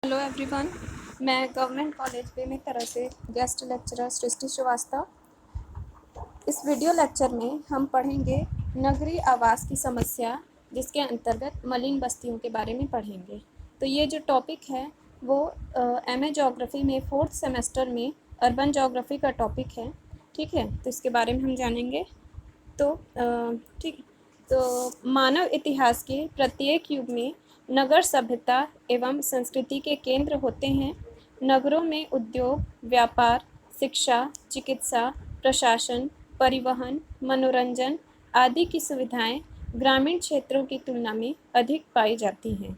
Hello everyone. मैं government college Bemetara से guest lecturer सृष्टि श्रीवास्तव। इस वीडियो लेक्चर में हम पढ़ेंगे नगरीय आवास की समस्या, जिसके अंतर्गत मलिन बस्तियों के बारे में पढ़ेंगे। तो ये जो टॉपिक है वो एमए ज्योग्राफी में 4th सेमेस्टर में अर्बन ज्योग्राफी का टॉपिक है। ठीक है, तो इसके बारे में हम जानेंगे। तो ठीक, तो मानव इतिहास के प्रत्येक युग में नगर सभ्यता एवं संस्कृति के केंद्र होते हैं। नगरों में उद्योग, व्यापार, शिक्षा, चिकित्सा, प्रशासन, परिवहन, मनोरंजन आदि की सुविधाएं ग्रामीण क्षेत्रों की तुलना में अधिक पाई जाती हैं।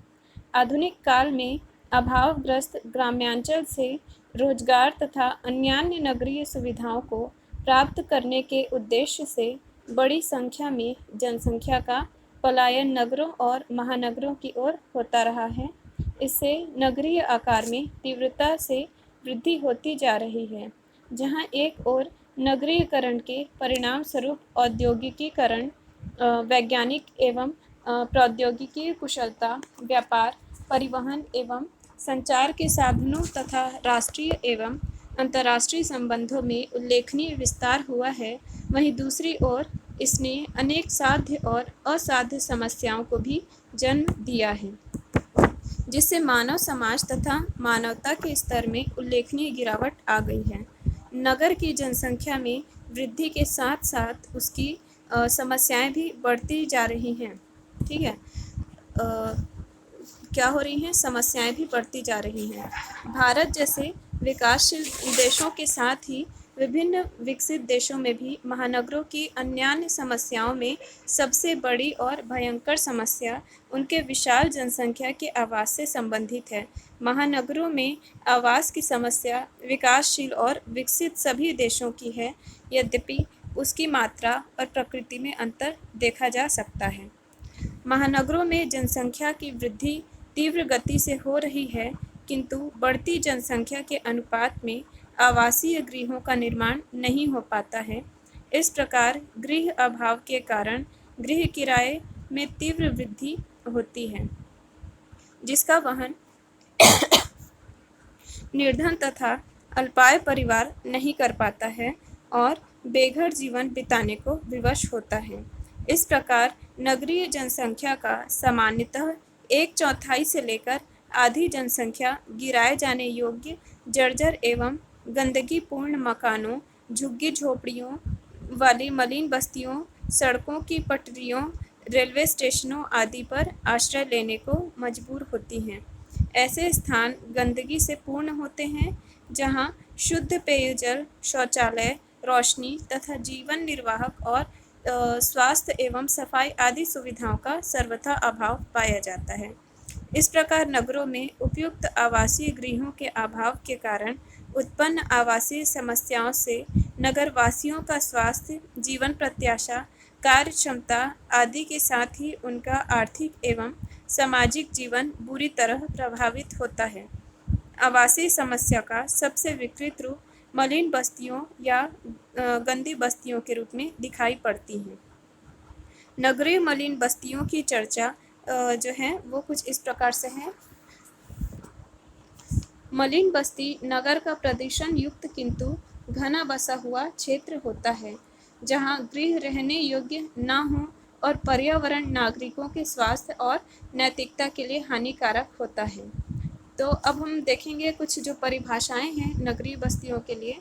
आधुनिक काल में अभावग्रस्त ग्राम्यांचल से रोजगार तथा अन्यान्य नगरीय सुविधाओं को प्राप्त करने के उद्देश्य से बड़ी संख्या में जनसंख्या का पलायन नगरों और महानगरों की ओर होता रहा है। इससे नगरीय आकार में तीव्रता से वृद्धि होती जा रही है। जहां एक ओर नगरीकरण के परिणाम स्वरूप औद्योगिकीकरण, वैज्ञानिक एवं प्रौद्योगिकी कुशलता, व्यापार, परिवहन एवं संचार के साधनों तथा राष्ट्रीय एवं अंतर्राष्ट्रीय संबंधों में उल्लेखनीय विस्तार हुआ है, वहीं दूसरी ओर इसने अनेक साध्य और असाध्य समस्याओं को भी जन्म दिया है, जिससे मानव समाज तथा मानवता के स्तर में उल्लेखनीय गिरावट आ गई है। नगर की जनसंख्या में वृद्धि के साथ साथ उसकी समस्याएं भी बढ़ती जा रही हैं। ठीक है, क्या हो रही हैं? समस्याएं भी बढ़ती जा रही हैं। भारत जैसे विकासशील देशों के साथ ही विभिन्न विकसित देशों में भी महानगरों की अन्यान्य समस्याओं में सबसे बड़ी और भयंकर समस्या उनके विशाल जनसंख्या के आवास से संबंधित है। महानगरों में आवास की समस्या विकासशील और विकसित सभी देशों की है, यद्यपि उसकी मात्रा और प्रकृति में अंतर देखा जा सकता है। महानगरों में जनसंख्या की वृद्धि तीव्र गति से हो रही है, किंतु बढ़ती जनसंख्या के अनुपात में आवासीय गृहों का निर्माण नहीं हो पाता है। इस प्रकार गृह अभाव के कारण गृह किराए में तीव्र वृद्धि होती है, जिसका वहन निर्धन तथा अल्पाय परिवार नहीं कर पाता है और बेघर जीवन बिताने को विवश होता है। इस प्रकार नगरीय जनसंख्या का सामान्यतः 1/4 से लेकर आधी जनसंख्या गिराए जाने योग्य जर्जर एवं गंदगीपूर्ण मकानों, झुग्गी झोपड़ियों वाली मलिन बस्तियों, सड़कों की पटरियों, रेलवे स्टेशनों आदि पर आश्रय लेने को मजबूर होती हैं। ऐसे स्थान गंदगी से पूर्ण होते हैं, जहां शुद्ध पेयजल, शौचालय, रोशनी तथा जीवन निर्वाहक और स्वास्थ्य एवं सफाई आदि सुविधाओं का सर्वथा अभाव पाया जाता है। इस प्रकार नगरों में उपयुक्त आवासीय गृहों के अभाव के कारण उत्पन्न आवासीय समस्याओं से नगरवासियों का स्वास्थ्य, जीवन प्रत्याशा, कार्य क्षमता आदि के साथ ही उनका आर्थिक एवं सामाजिक जीवन बुरी तरह प्रभावित होता है। आवासीय समस्या का सबसे विकृत रूप मलिन बस्तियों या गंदी बस्तियों के रूप में दिखाई पड़ती हैं। नगरीय मलिन बस्तियों की चर्चा जो है वो कुछ इस प्रकार से है। मलिन बस्ती नगर का प्रदूषण युक्त किंतु घना बसा हुआ क्षेत्र होता है, जहां गृह रहने योग्य न हो और पर्यावरण नागरिकों के स्वास्थ्य और नैतिकता के लिए हानिकारक होता है। तो अब हम देखेंगे कुछ जो परिभाषाएं हैं नगरीय बस्तियों के लिए।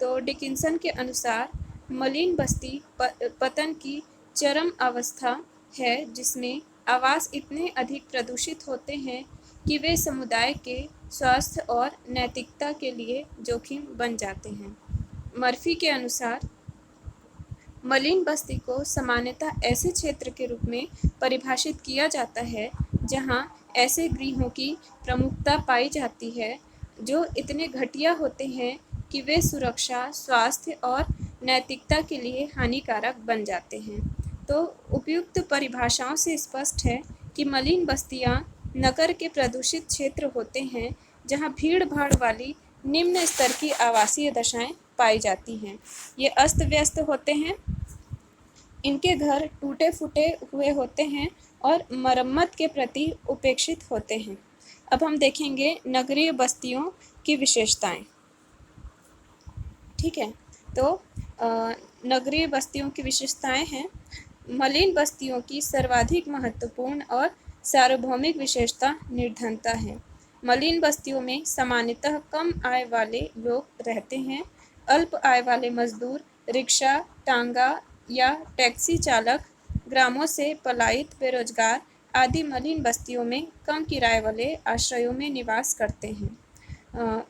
तो डिकिंसन के अनुसार मलिन बस्ती पतन की चरम अवस्था है, जिसमें आवास इतने अधिक प्रदूषित होते हैं कि वे समुदाय के स्वास्थ्य और नैतिकता के लिए जोखिम बन जाते हैं। मर्फी के अनुसार मलिन बस्ती को सामान्यतः ऐसे क्षेत्र के रूप में परिभाषित किया जाता है जहां ऐसे गृहों की प्रमुखता पाई जाती है जो इतने घटिया होते हैं कि वे सुरक्षा, स्वास्थ्य और नैतिकता के लिए हानिकारक बन जाते हैं। तो उपयुक्त परिभाषाओं से स्पष्ट है कि मलिन बस्तियां नगर के प्रदूषित क्षेत्र होते हैं जहां भीड़ भाड़ वाली निम्न स्तर की आवासीय दशाएं पाई जाती हैं। ये अस्त व्यस्त होते हैं, इनके घर टूटे फूटे हुए होते हैं और मरम्मत के प्रति उपेक्षित होते हैं। अब हम देखेंगे नगरीय बस्तियों की विशेषताएं। ठीक है, तो नगरीय बस्तियों की विशेषताएं हैं। मलिन बस्तियों की सर्वाधिक महत्वपूर्ण और सार्वभौमिक विशेषता निर्धनता है। मलिन बस्तियों में सामान्यतः कम आय वाले लोग रहते हैं। अल्प आय वाले मजदूर, रिक्शा, टांगा या टैक्सी चालक, ग्रामों से पलायित बेरोजगार आदि मलिन बस्तियों में कम किराए वाले आश्रयों में निवास करते हैं।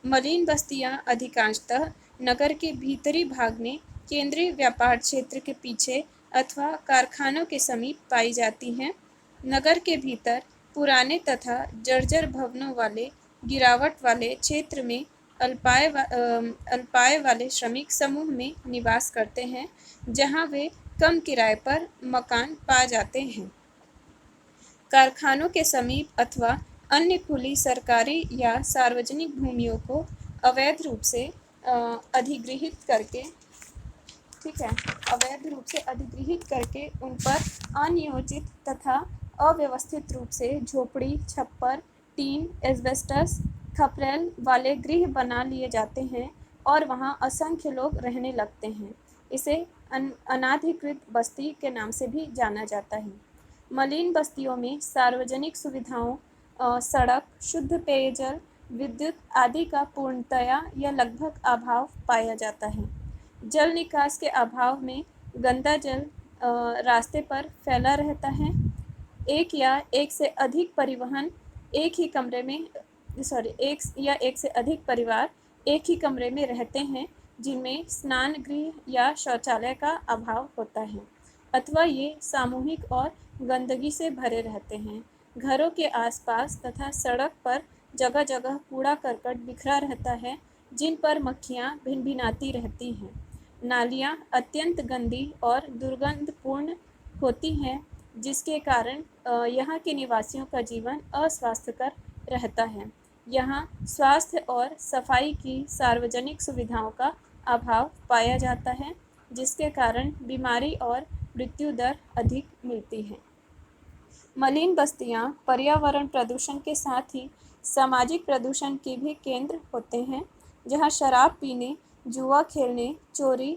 मलिन बस्तियां अधिकांशतः नगर के भीतरी भाग में केंद्रीय व्यापार क्षेत्र के पीछे अथवा कारखानों के समीप पाई जाती हैं। नगर के भीतर पुराने तथा जर्जर भवनों वाले गिरावट वाले क्षेत्र में अल्पाय वाले श्रमिक समूह में निवास करते हैं, जहां वे कम किराए पर मकान पा जाते हैं। कारखानों के समीप अथवा अन्य खुली सरकारी या सार्वजनिक भूमियों को अवैध रूप से अधिग्रहित करके उन पर अनियोजित तथा अव्यवस्थित रूप से झोपड़ी, छप्पर, टीन, एस्बेस्टस, खपरेल वाले गृह बना लिए जाते हैं और वहां असंख्य लोग रहने लगते हैं। इसे अनाधिकृत बस्ती के नाम से भी जाना जाता है। मलिन बस्तियों में सार्वजनिक सुविधाओं, सड़क, शुद्ध पेयजल, विद्युत आदि का पूर्णतया या लगभग अभाव पाया जाता है। जल निकास के अभाव में गंदा जल रास्ते पर फैला रहता है। एक से अधिक परिवार एक ही कमरे में रहते हैं, जिनमें स्नान गृह या शौचालय का अभाव होता है, अथवा ये सामूहिक और गंदगी से भरे रहते हैं। घरों के आसपास तथा सड़क पर जगह जगह कूड़ा करकट बिखरा रहता है, जिन पर मक्खियाँ भिनभिनाती रहती हैं। नालियाँ अत्यंत गंदी और दुर्गंधपूर्ण होती हैं, जिसके कारण यहाँ के निवासियों का जीवन अस्वास्थ्यकर रहता है। यहाँ स्वास्थ्य और सफाई की सार्वजनिक सुविधाओं का अभाव पाया जाता है, जिसके कारण बीमारी और मृत्यु दर अधिक मिलती है। मलिन बस्तियां पर्यावरण प्रदूषण के साथ ही सामाजिक प्रदूषण के भी केंद्र होते हैं, जहां शराब पीने, जुआ खेलने, चोरी,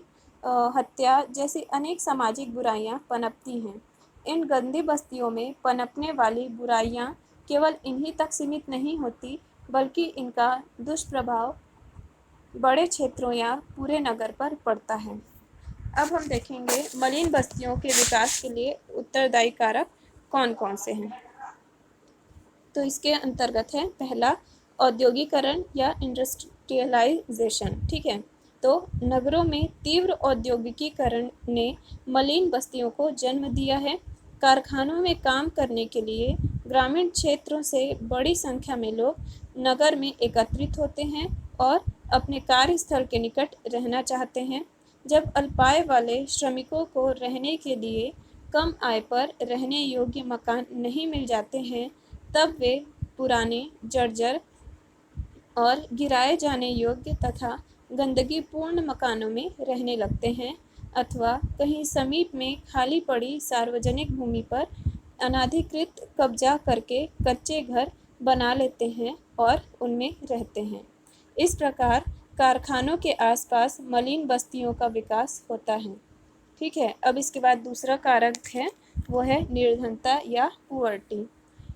हत्या जैसी अनेक सामाजिक बुराइयां पनपती हैं। इन गंदी बस्तियों में पनपने वाली बुराइयां केवल इन्हीं तक सीमित नहीं होती, बल्कि इनका दुष्प्रभाव बड़े क्षेत्रों या पूरे नगर पर पड़ता है। अब हम देखेंगे मलिन बस्तियों के विकास के लिए उत्तरदायी कारक कौन कौन से हैं। तो इसके अंतर्गत है पहला, औद्योगिकरण या इंडस्ट्रियलाइजेशन। ठीक है, तो नगरों में तीव्र औद्योगिकीकरण ने मलिन बस्तियों को जन्म दिया है। कारखानों में काम करने के लिए ग्रामीण क्षेत्रों से बड़ी संख्या में लोग नगर में एकत्रित होते हैं और अपने कार्यस्थल के निकट रहना चाहते हैं। जब अल्पाय वाले श्रमिकों को रहने के लिए कम आय पर रहने योग्य मकान नहीं मिल जाते हैं, तब वे पुराने, जर्जर और गिराए जाने योग्य तथा गंदगीपूर्ण मकानों में रहने लगते हैं, अथवा कहीं समीप में खाली पड़ी सार्वजनिक भूमि पर अनाधिकृत कब्जा करके कच्चे घर बना लेते हैं और उनमें रहते हैं। इस प्रकार कारखानों के आसपास मलिन बस्तियों का विकास होता है। ठीक है, अब इसके बाद दूसरा कारक है, वो है निर्धनता या पुअर्टी।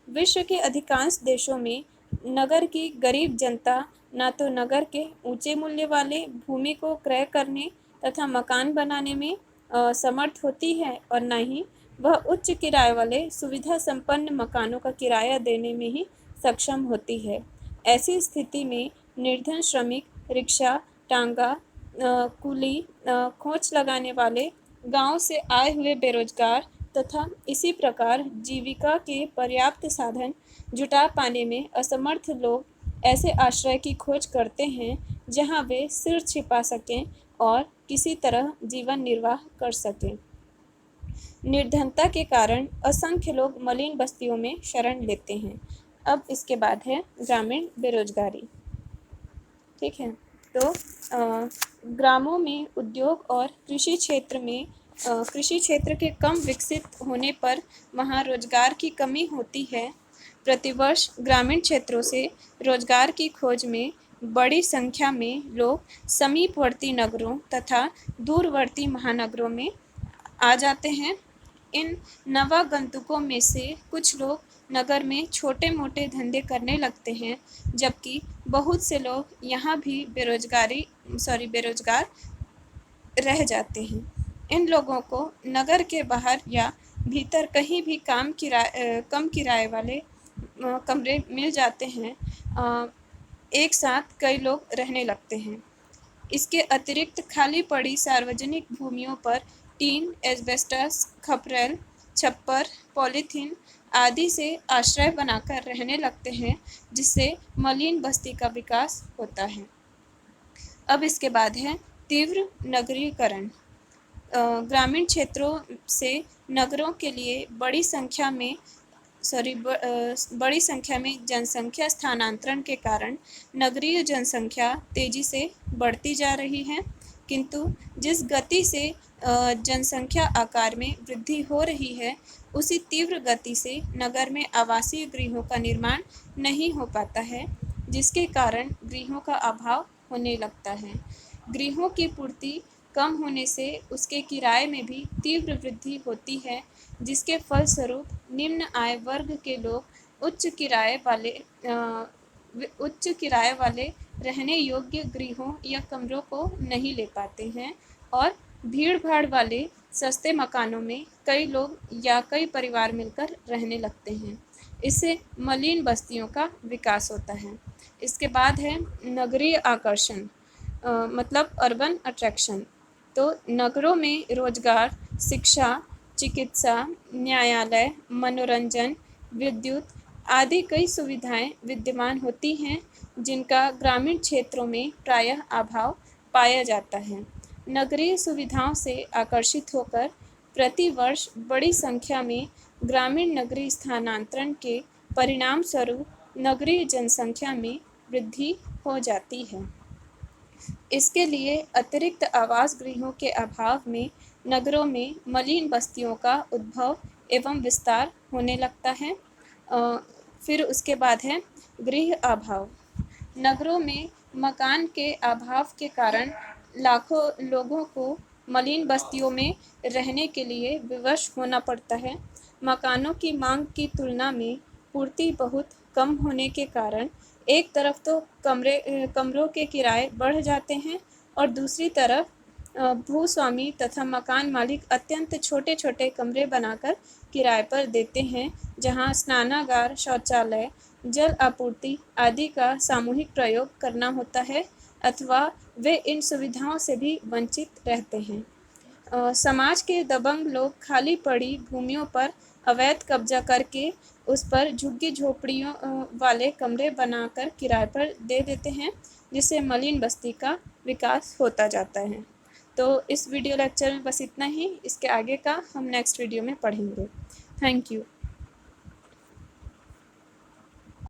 विश्व के अधिकांश देशों में नगर की गरीब जनता ना तो नगर के ऊंचे मूल्य वाले भूमि को क्रय करने तथा मकान बनाने में समर्थ होती है, और न ही वह उच्च किराए वाले सुविधा संपन्न मकानों का किराया देने में ही सक्षम होती है। ऐसी स्थिति में निर्धन श्रमिक, रिक्शा, टांगा, कुली, खोंच लगाने वाले, गांव से आए हुए बेरोजगार तथा इसी प्रकार जीविका के पर्याप्त साधन जुटा पाने में असमर्थ लोग ऐसे आश्रय की खोज करते हैं, जहां वे सिर छिपा सकें और किसी तरह जीवन निर्वाह कर सकें। निर्धनता के कारण असंख्य लोग मलिन बस्तियों में शरण लेते हैं। अब इसके बाद है ग्रामीण बेरोजगारी। ठीक है, तो ग्रामों में उद्योग और कृषि क्षेत्र के कम विकसित होने पर वहाँ रोजगार की कमी होती है। प्रतिवर्ष ग्रामीण क्षेत्रों से रोजगार की खोज में बड़ी संख्या में लोग समीपवर्ती नगरों तथा दूरवर्ती महानगरों में आ जाते हैं। इन नवागंतुकों में से कुछ लोग नगर में छोटे मोटे धंधे करने लगते हैं, जबकि बहुत से लोग यहाँ भी बेरोजगार रह जाते हैं। इन लोगों को नगर के बाहर या भीतर कहीं भी कम किराए वाले कमरे मिल जाते हैं। एक साथ कई लोग रहने लगते हैं। इसके अतिरिक्त खाली पड़ी सार्वजनिक भूमियों पर टीन, एस्बेस्टस, खपरेल, छप्पर, पॉलीथीन आदि से आश्रय बनाकर रहने लगते हैं, जिससे मलिन बस्ती का विकास होता है। अब इसके बाद है तीव्र नगरीकरण। ग्रामीण क्षेत्रों से नगरों के लिए बड़ी संख्या में जनसंख्या स्थानांतरण के कारण नगरीय जनसंख्या तेजी से बढ़ती जा रही है, किंतु जिस गति से जनसंख्या आकार में वृद्धि हो रही है, उसी तीव्र गति से नगर में आवासीय गृहों का निर्माण नहीं हो पाता है, जिसके कारण गृहों का अभाव होने लगता है। गृहों की पूर्ति कम होने से उसके किराए में भी तीव्र वृद्धि होती है, जिसके फलस्वरूप निम्न आय वर्ग के लोग उच्च किराए वाले रहने योग्य गृहों या कमरों को नहीं ले पाते हैं और भीड़-भाड़ वाले सस्ते मकानों में कई लोग या कई परिवार मिलकर रहने लगते हैं। इससे मलिन बस्तियों का विकास होता है। इसके बाद है नगरीय आकर्षण, मतलब अर्बन अट्रैक्शन। तो नगरों में रोजगार, शिक्षा, चिकित्सा, न्यायालय, मनोरंजन, विद्युत आदि कई सुविधाएं विद्यमान होती हैं, जिनका ग्रामीण क्षेत्रों में प्रायः अभाव पाया जाता है। नगरीय सुविधाओं से आकर्षित होकर प्रति वर्ष बड़ी संख्या में ग्रामीण नगरीय स्थानांतरण के परिणाम स्वरूप नगरीय जनसंख्या में वृद्धि हो जाती है। इसके लिए अतिरिक्त आवास गृहों के अभाव में नगरों में मलिन बस्तियों का उद्भव एवं विस्तार होने लगता है। फिर उसके बाद है गृह अभाव। नगरों में मकान के अभाव के कारण लाखों लोगों को मलिन बस्तियों में रहने के लिए विवश होना पड़ता है। मकानों की मांग की तुलना में पूर्ति बहुत कम होने के कारण एक तरफ तो कमरों के किराए बढ़ जाते हैं और दूसरी तरफ भूस्वामी तथा मकान मालिक अत्यंत छोटे छोटे कमरे बनाकर किराए पर देते हैं, जहां स्नानागार, शौचालय, जल आपूर्ति आदि का सामूहिक प्रयोग करना होता है, अथवा वे इन सुविधाओं से भी वंचित रहते हैं। समाज के दबंग लोग खाली पड़ी भूमियों पर अवैध कब्जा करके उस पर झुग्गी झोपड़ियों वाले कमरे बनाकर किराए पर दे देते हैं, जिससे मलिन बस्ती का विकास होता जाता है। तो इस वीडियो लेक्चर में बस इतना ही। इसके आगे का हम नेक्स्ट वीडियो में पढ़ेंगे। Thank you.